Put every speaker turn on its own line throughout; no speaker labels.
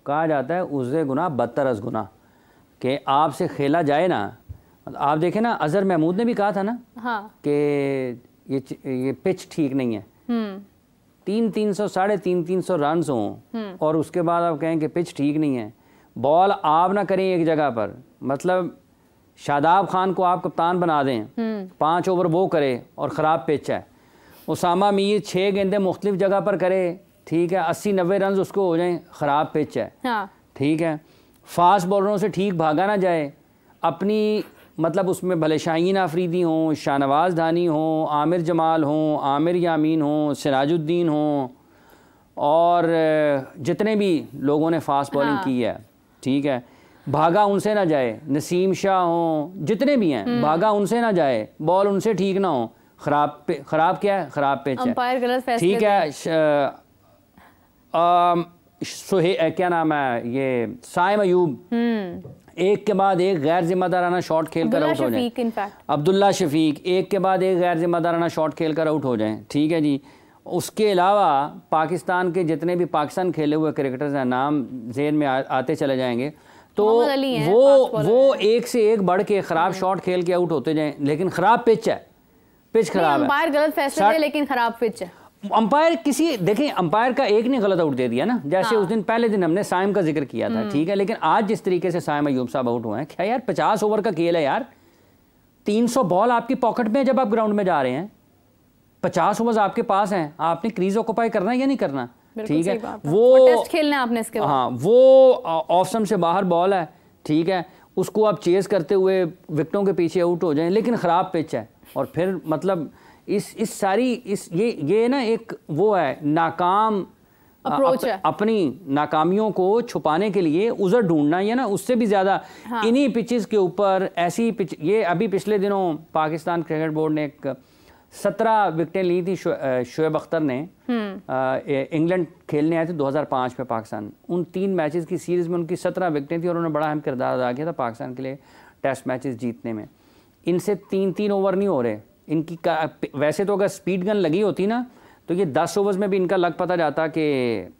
कहा जाता है उससे गुना बदतर अज गुना, कि आपसे खेला जाए ना। आप देखें ना, अजहर महमूद ने भी कहा था ना कि ये पिच ठीक नहीं है। 300 साढ़े 300 रन हों और उसके बाद आप कहें कि पिच ठीक नहीं है, बॉल आप ना करें एक जगह पर, मतलब शादाब खान को आप कप्तान बना दें, 5 ओवर वो करे और ख़राब पिच है, उसामा मीर 6 गेंदें मुख्तलिफ जगह पर करे, ठीक है, 80-90 रन उसको हो जाएं, ख़राब पिच है, ठीक है, फास्ट बॉलरों से ठीक भागा ना जाए, अपनी मतलब उसमें भले शाहीन आफरीदी हों, शाहनवाज धानी हों, आमिर जमाल हों, आमिर यामीन हों, सिराजुद्दीन हों, और जितने भी लोगों ने फास्ट बॉलिंग की है, ठीक है, भागा उनसे ना जाए, नसीम शाह हों, जितने भी हैं, भागा उनसे ना जाए, बॉल उनसे ठीक ना हो, ख़राब क्या है, ख़राब पिच है, ठीक है। क्या नाम है ये, साइम अयूब एक के बाद एक गैर जिम्मेदाराना शॉट खेल कर आउट हो जाए, अब्दुल्ला शफीक एक के बाद एक गैर जिम्मेदाराना शॉट खेल कर आउट हो जाएं, ठीक है जी। उसके अलावा पाकिस्तान के जितने भी पाकिस्तान खेले हुए क्रिकेटर्स हैं, नाम ज़हन में आते चले जाएंगे, तो वो एक से एक बढ़ के ख़राब शॉट खेल के आउट होते जाएं, लेकिन ख़राब पिच है, पिच ख़राब है,
अंपायर गलत फैसले दे लेकिन ख़राब पिच है।
अंपायर किसी देखें, अंपायर का एक ने गलत आउट दे दिया ना, जैसे उस दिन पहले दिन हमने साइम का जिक्र किया था, ठीक है, लेकिन आज जिस तरीके से साइम अयूब साहब आउट हुए हैं, क्या यार 50 ओवर का खेल है यार, 300 बॉल आपकी पॉकेट में जब आप ग्राउंड में जा रहे हैं, 50 ओवर आपके पास हैं, आपने क्रीज ऑक्यूपाई करना है या नहीं करना, ठीक है, वो
टेस्ट खेलना आपने इसके बाद,
हाँ, वो ऑफ से बाहर बॉल है, ठीक है, उसको आप चेस करते हुए विकेटों के पीछे आउट हो जाएं, लेकिन ख़राब पिच है, और फिर मतलब इस सारी ये ना एक वो है नाकाम
अप्रोच है,
अपनी नाकामियों को छुपाने के लिए उज़र ढूंढना, या ना उससे भी ज़्यादा इन्हीं पिचेस के ऊपर ऐसी पिच। ये अभी पिछले दिनों पाकिस्तान क्रिकेट बोर्ड ने एक 17 विकेटें ली थी, शोएब अख्तर ने इंग्लैंड खेलने आए थे 2005 में पाकिस्तान, उन 3 मैचेस की सीरीज़ में उनकी 17 विकेटें थी और उन्होंने बड़ा अहम किरदार अदा किया था पाकिस्तान के लिए टेस्ट मैचेस जीतने में। इनसे 3-3 ओवर नहीं हो रहे इनकी, वैसे तो अगर स्पीड गन लगी होती ना तो ये 10 ओवर्स में भी इनका लग पता जाता कि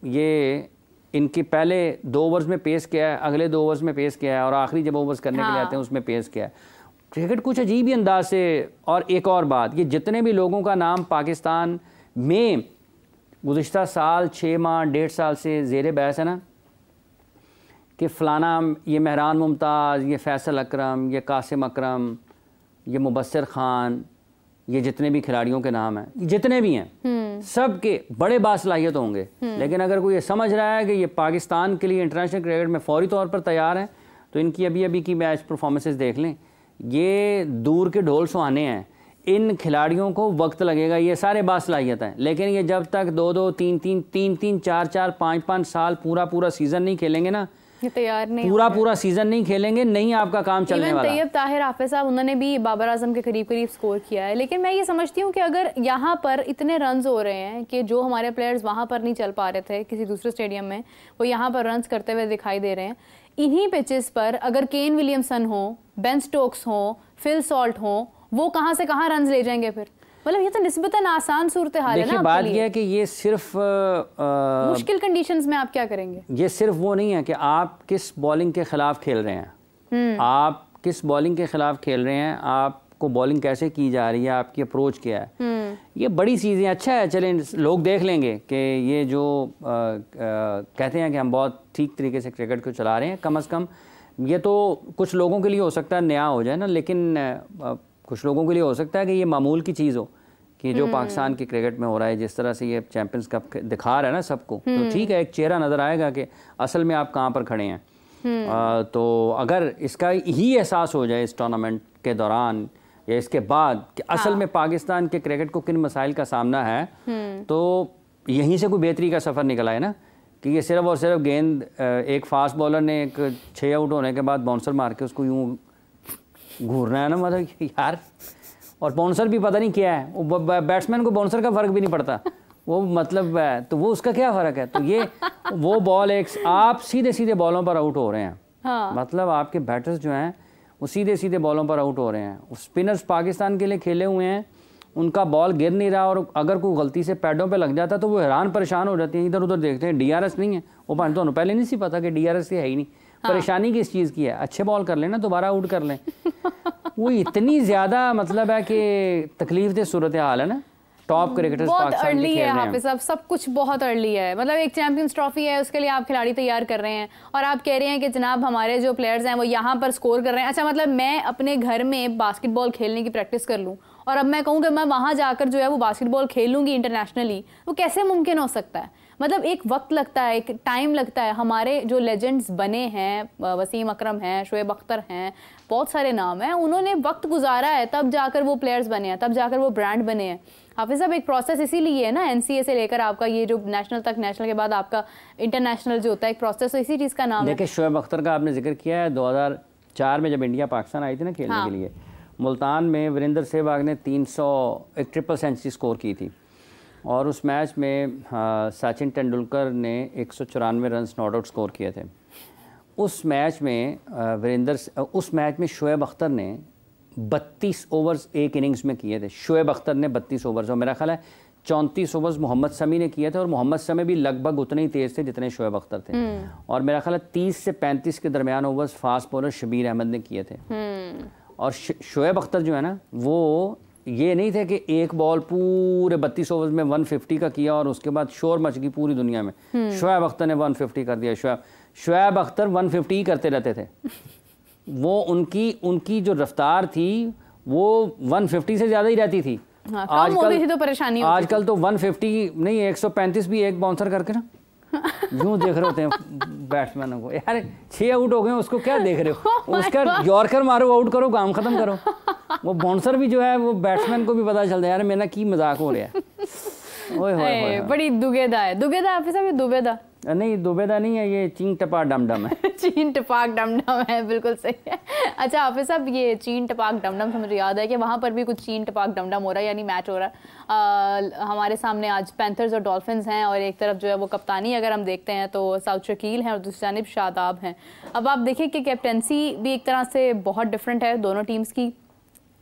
ये इनके पहले 2 ओवर्स में पेस किया है, अगले 2 ओवर्स में पेस किया है, और आखिरी जब ओवर्स करने के लिए आते हैं उसमें पेस किया है। क्रिकेट कुछ अजीब ही अंदाज से। और एक और बात, ये जितने भी लोगों का नाम पाकिस्तान में गुज़िश्ता साल 6 माह 1.5 साल से ज़ेर बहस है ना, कि फ़लाना ये महरान मुमताज़, ये फैसल अकरम, ये कासिम अकरम, ये मुबस्सिर ख़ान, ये जितने भी खिलाड़ियों के नाम हैं, जितने भी हैं, सब के बड़े बासलाहियत होंगे, लेकिन अगर कोई ये समझ रहा है कि ये पाकिस्तान के लिए इंटरनेशनल क्रिकेट में फौरी तौर पर तैयार हैं, तो इनकी अभी अभी की मैच परफॉर्मेंसेस देख लें। ये दूर के ढोल सुहाने हैं, इन खिलाड़ियों को वक्त लगेगा, ये सारे बासलाहियत हैं, लेकिन ये जब तक 2-2, 3-3, 4-4, 5-5 साल पूरा सीज़न नहीं खेलेंगे ना,
तैयार नहीं,
पूरा सीजन नहीं खेलेंगे, नहीं आपका काम चलने वाला।
तैयब ताहिर हाफिज साहब, उन्होंने भी बाबर आजम के करीब स्कोर किया है, लेकिन मैं ये समझती हूँ कि अगर यहाँ पर इतने रन्स हो रहे हैं कि जो हमारे प्लेयर्स वहाँ पर नहीं चल पा रहे थे किसी दूसरे स्टेडियम में, वो यहाँ पर रन्स करते हुए दिखाई दे रहे हैं। इन्हीं पिचेस पर अगर केन विलियमसन हो, बेन स्टोक्स हो, फिल सॉल्ट हो, वो कहाँ से कहाँ रन्स ले जाएंगे फिर? मतलब ये तो निस्बतन आसान सूरत हाल है ना।
बात ये है कि ये सिर्फ
मुश्किल कंडीशंस में आप क्या करेंगे, ये
सिर्फ वो नहीं है कि आप किस बॉलिंग के खिलाफ खेल रहे हैं, आप किस बॉलिंग के खिलाफ खेल रहे हैं, आपको बॉलिंग कैसे की जा रही है, आपकी अप्रोच क्या है, ये बड़ी चीज़ें। अच्छा है, चलें लोग देख लेंगे कि ये जो कहते हैं कि हम बहुत ठीक तरीके से क्रिकेट को चला रहे हैं, कम अज़ कम ये तो कुछ लोगों के लिए हो सकता है नया हो जाए ना, लेकिन कुछ लोगों के लिए हो सकता है कि ये मामूल की चीज़ हो कि जो पाकिस्तान की क्रिकेट में हो रहा है, जिस तरह से ये चैंपियंस कप दिखा रहा है ना सबको, तो ठीक है, एक चेहरा नज़र आएगा कि असल में आप कहाँ पर खड़े हैं। तो अगर इसका ही एहसास हो जाए इस टूर्नामेंट के दौरान या इसके बाद कि असल में पाकिस्तान के क्रिकेट को किन मसाइल का सामना है, तो यहीं से कोई बेहतरी का सफ़र निकला है ना, कि ये सिर्फ और सिर्फ गेंद एक फास्ट बॉलर ने एक 6 आउट होने के बाद बाउंसर मार के उसको यूँ घूरना है ना, मतलब यार, और बाउंसर भी पता नहीं क्या है, वो बैट्समैन को बाउंसर का फ़र्क भी नहीं पड़ता, वो मतलब तो वो उसका क्या फ़र्क है। तो ये वो बॉल एक आप सीधे बॉलों पर आउट हो रहे हैं, मतलब आपके बैटर्स जो हैं वो सीधे बॉलों पर आउट हो रहे हैं। स्पिनर्स पाकिस्तान के लिए खेले हुए हैं उनका बॉल गिर नहीं रहा, और अगर कोई गलती से पैडों पे लग जाता तो वो हैरान परेशान हो जाते हैं, इधर उधर देखते हैं DRS नहीं है। वो पानी तो पहले नहीं सी पता कि DRS है ही नहीं। परेशानी किस चीज़ की है? अच्छे बॉल कर लेना, दोबारा आउट कर लें। वो इतनी ज़्यादा मतलब है कि तकलीफ दे सूरत हाल है ना। टॉप क्रिकेटर्स
बहुत अर्ली है हाफिज साहब, सब कुछ बहुत अर्ली है। मतलब एक चैंपियंस ट्रॉफी है, उसके लिए आप खिलाड़ी तैयार कर रहे हैं और आप कह रहे हैं कि जनाब हमारे जो प्लेयर्स हैं वो यहाँ पर स्कोर कर रहे हैं। अच्छा, मतलब मैं अपने घर में बास्केटबॉल खेलने की प्रैक्टिस कर लूँ और अब मैं कहूँ कि मैं वहाँ जाकर जो है वो बास्केटबॉल खेलूंगी इंटरनेशनली, वो कैसे मुमकिन हो सकता है? मतलब एक वक्त लगता है, एक टाइम लगता है। हमारे जो लेजेंड्स बने हैं, वसीम अकरम हैं, शोएब अख्तर हैं, बहुत सारे नाम हैं, उन्होंने वक्त गुजारा है तब जाकर वो प्लेयर्स बने हैं, तब जाकर वो ब्रांड बने हैं। हाफिज साहब, एक प्रोसेस इसीलिए है ना, NCA से लेकर आपका ये जो नेशनल तक, नेशनल के बाद आपका इंटरनेशनल जो होता है एक प्रोसेस, तो इसी चीज़ का नाम है।
देखिए, शोएब अख्तर का आपने जिक्र किया है। 2004 में जब इंडिया पाकिस्तान आई थी ना खेलने के लिए, मुल्तान में वीरेंद्र सहवाग ने 301 ट्रिपल सेंचुरी स्कोर की थी, और उस मैच में सचिन तेंदुलकर ने 194 रन नॉट आउट स्कोर किए थे। उस मैच में शोएब अख्तर ने 32 ओवर्स एक इनिंग्स में किए थे। शोएब अख्तर ने 32 ओवर्स, और मेरा ख्याल है 34 ओवर्स मोहम्मद शमी ने किए थे, और मोहम्मद शमी भी लगभग उतने ही तेज़ थे जितने शोएब अख्तर थे। और मेरा ख्याल है 30 से 35 के दरमियान overs fast bowler Shabbir Ahmed ने किए थे। और शोएब अख्तर जो है ना, वो ये नहीं थे कि एक बॉल पूरे 32 ओवर्स में 150 का किया और उसके बाद शोर मच गई पूरी दुनिया में। शोएब अख्तर ने 150 कर दिया। शोएब अख्तर 150 ही करते रहते थे। वो उनकी जो रफ्तार थी वो 150 से ज़्यादा ही रहती थी।
आजकल तो परेशानी होती
आजकल तो 150 नहीं, 135 भी एक बाउंसर करके ना यूं देख रहे होते हैं बैट्समैनों को। यार 6 आउट हो गए, उसको क्या देख रहे हो? उसका यॉर्कर मारो, आउट करो, काम खत्म करो। वो बाउंसर भी जो है वो बैट्समैन को भी पता चलता है यार मेरा की मजाक हो रहा है। ओए
बड़ी दुगेदा है। दुगेदा हाफिज साहब, ये दुबेदा
नहीं, दुबेदा नहीं है, ये चीन टपाक डमडम है।
चीन टपाक डमडम है, बिल्कुल सही है। अच्छा हाफिज साहब, ये चीन टपाक डमडम से मुझे याद है कि वहाँ पर भी कुछ चीन टपाक डमडम हो रहा है, यानी मैच हो रहा है। हमारे सामने आज पैंथर्स और डॉल्फिन्स हैं, और एक तरफ जो है वो कप्तानी अगर हम देखते हैं तो साउथ शकील हैं और दूसरी जानिब शादाब हैं। अब आप देखिए कि कैप्टनसी भी एक तरह से बहुत डिफरेंट है, दोनों टीम्स की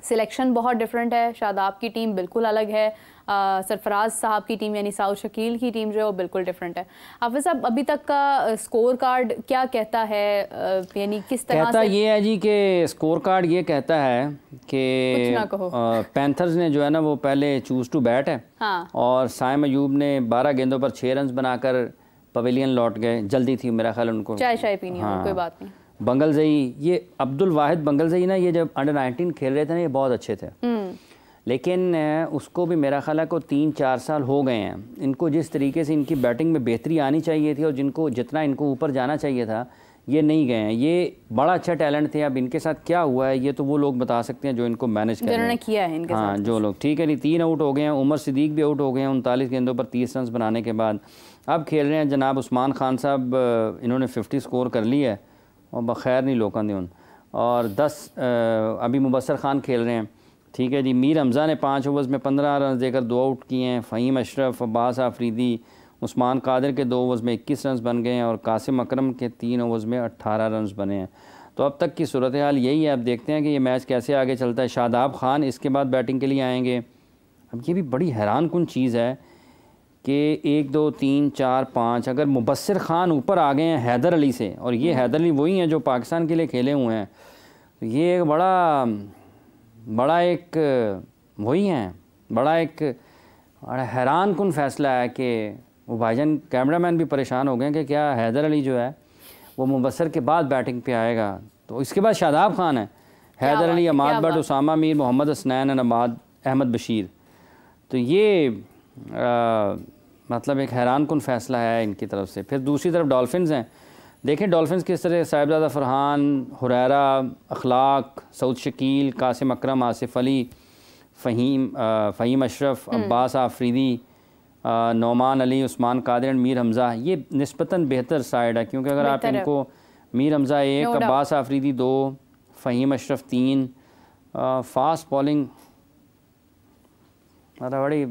सिलेक्शन बहुत डिफरेंट है। शादाब की टीम बिल्कुल अलग है, सरफराज साहब की टीम यानी साउथ शकील की टीम जो है वो बिल्कुल डिफरेंट है। हाफिज साहब, अभी तक का स्कोर कार्ड क्या कहता है, यानी किस तरह
कहता
से?
ये है जी कि स्कोर कार्ड ये कहता है कि पैंथर्स ने जो है ना वो पहले चूज टू बैट है।
हाँ।
और साइम अयूब ने 12 गेंदों पर 6 रन बनाकर पवेलियन लौट गए। जल्दी थी मेरा ख्याल उनको,
चाय पीनी हो, कोई बात नहीं।
बंगलजई, ये अब्दुल वाहिद बंगलजई ना, ये जब अंडर 19 खेल रहे थे ना, ये बहुत अच्छे थे, लेकिन उसको भी मेरा ख्याल है को 3-4 साल हो गए हैं। इनको जिस तरीके से इनकी बैटिंग में बेहतरी आनी चाहिए थी और जितना इनको ऊपर जाना चाहिए था, ये नहीं गए हैं। ये बड़ा अच्छा टैलेंट थे। अब इनके साथ क्या हुआ है ये तो वो लोग बता सकते हैं जो इनको मैनेज कर रहे हैं,
किया है इनके
साथ। जो लोग, ठीक है नहीं, 3 आउट हो गए हैं। उमर सिद्दीक भी आउट हो गए हैं 39 गेंदों पर 30 रन बनाने के बाद। अब खेल रहे हैं जनाब उस्मान खान साहब, इन्होंने 50 स्कोर कर लिया है और बखैर नहीं लोकन दे। और 10 अभी मुबस्सर खान खेल रहे हैं, ठीक है जी। मीर हमज़ा ने 5 ओवर्स में 15 रन देकर 2 आउट किए हैं। फ़हीम अशरफ, अब्बास आफरीदी, उस्मान कादिर के 2 ओवर्स में 21 रन बन गए हैं, और कासिम अकरम के 3 ओवर्स में 18 रन बने हैं। तो अब तक की सूरत हाल यही है। अब देखते हैं कि ये मैच कैसे आगे चलता है। शादाब खान इसके बाद बैटिंग के लिए आएंगे। अब ये भी बड़ी हैरान कुन चीज़ है कि 1, 2, 3, 4, 5 अगर मुबस्सिर खान ऊपर आ गए हैं हैदर अली से, और ये हैदर अली वही हैं जो पाकिस्तान के लिए खेले हुए हैं, तो ये एक बड़ा एक वही हैं, बड़ा एक हैरान कुन फ़ैसला है कि वो भाईजान कैमरामैन भी परेशान हो गए कि क्या हैदर अली जो है वो मुबस्सिर के बाद बैटिंग पे आएगा। तो इसके बाद शादाब खान है, हैदर अली, अमाद बट, उसामा मीर, मोहम्मद हसनैन, अमाद अहमद बशीर। तो ये मतलब एक हैरान कुन फ़ैसला है इनकी तरफ से। फिर दूसरी तरफ डॉल्फिन्स हैं। देखें डॉल्फिन्स किस तरह, साहिबजादा फरहान, हुरैरा, अखलाक, सऊद शकील, कासिम अकरम, आसिफ अली, फ़हीम अशरफ, अब्बास आफरीदी, नौमान अली, उस्मान कादिर, मीर हमज़ा, ये निस्बतन बेहतर साइड है। क्योंकि अगर आप इनको मीर हमज़ा 1, अब्बास आफरीदी 2, फ़हीम अशरफ 3, फास्ट बॉलिंग, बड़ी